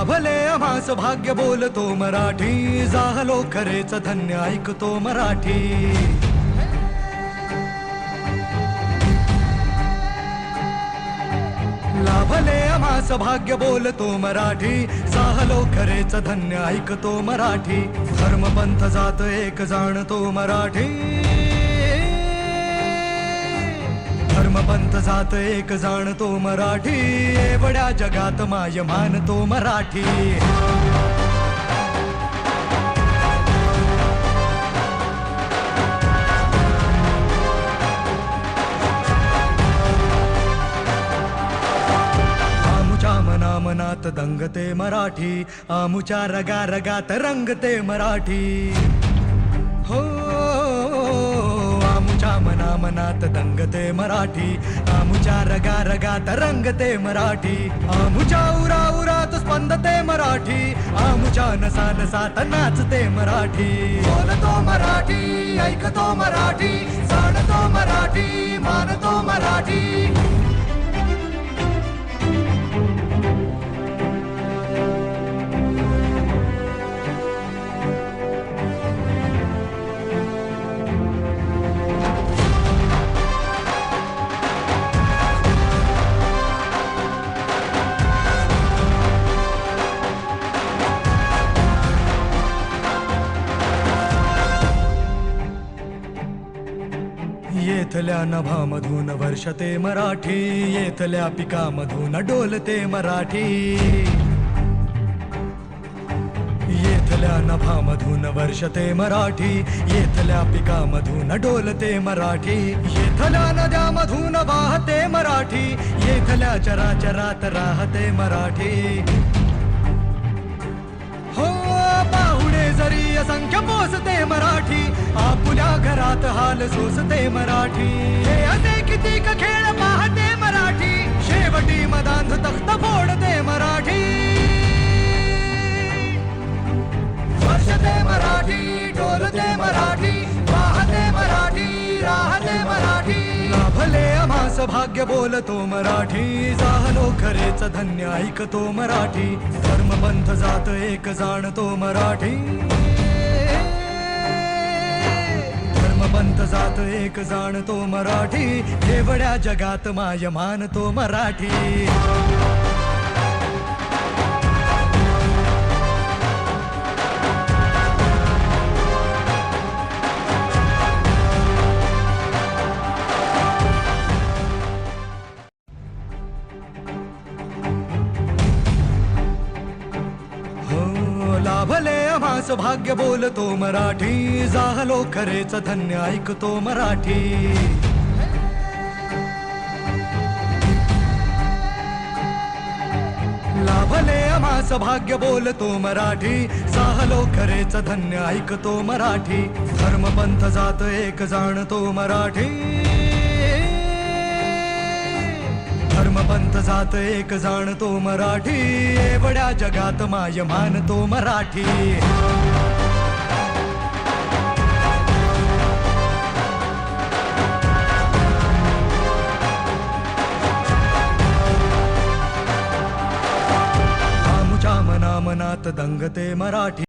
लाभले आम्हास भाग्य बोलतो मराठी, झालो खरेच धन्य ऐकतो मराठी. लाभले आम्हास भाग्य बोलतो मराठी, झालो खरेच धन्य ऐकतो मराठी. धर्म पंथ जात एक जाणतो मराठी, धर्म पंथ जात एक जाणतो मराठी. एवढ्या जगात माय मानतो मराठी. आमुच्या मनामनात दंगते मराठी, आमुच्या रगा रगात रंगते मराठी. हो आमुच्या मनामनात दंगते मराठी, आमुच्या रगा रगात रंगते मराठी. आमुच्या उरा उरात स्पंदते मराठी, आमुच्या नसा नसात नाचते मराठी. बोलतो मराठी, ऐकतो मराठी, जाणतो मराठी, मानतो मराठी. येथल्या नभामधून वर्षते मराठी, येथल्या पिकामधून डोलते मराठी. येथल्या नभामधून वर्षते मराठी, येथल्या पिकामधून डोलते मराठी. येथल्या नद्यामधून वाहते मराठी, येथल्या चराचरात राहते मराठी. हो पाहुणे जरी असंख्य पोसते मराठी, आपुल्या घरात हाल सोसते मराठी. हे असे कितीक खेळ पाहते मराठी, शेवटी मदांध तख्त फोडते मराठी. वर्षते मराठी, डोलते मराठी, वाहते मराठी, राहते मराठी. लाभले आम्हास भाग्य बोलतो मराठी, झालो खरेच धन्य ऐकतो मराठी. धर्म पंथ जात एक जाणतो मराठी, धर्म पंथ जात एक जाणतो मराठी. एवढ्या जगात माय मानतो मराठी. लाभले आम्हास भाग्य बोलतो मराठी, झालो खरेच धन्य ऐकतो मराठी. लाभले आम्हास भाग्य बोलतो मराठी, झालो खरेच धन्य ऐकतो मराठी. धर्म पंथ जात एक जाणतो मराठी, धर्म पंथ जात एक जाणतो मराठी. एवढ्या जगात माय मानतो मराठी. आमुच्या मनामनात दंगते मराठी.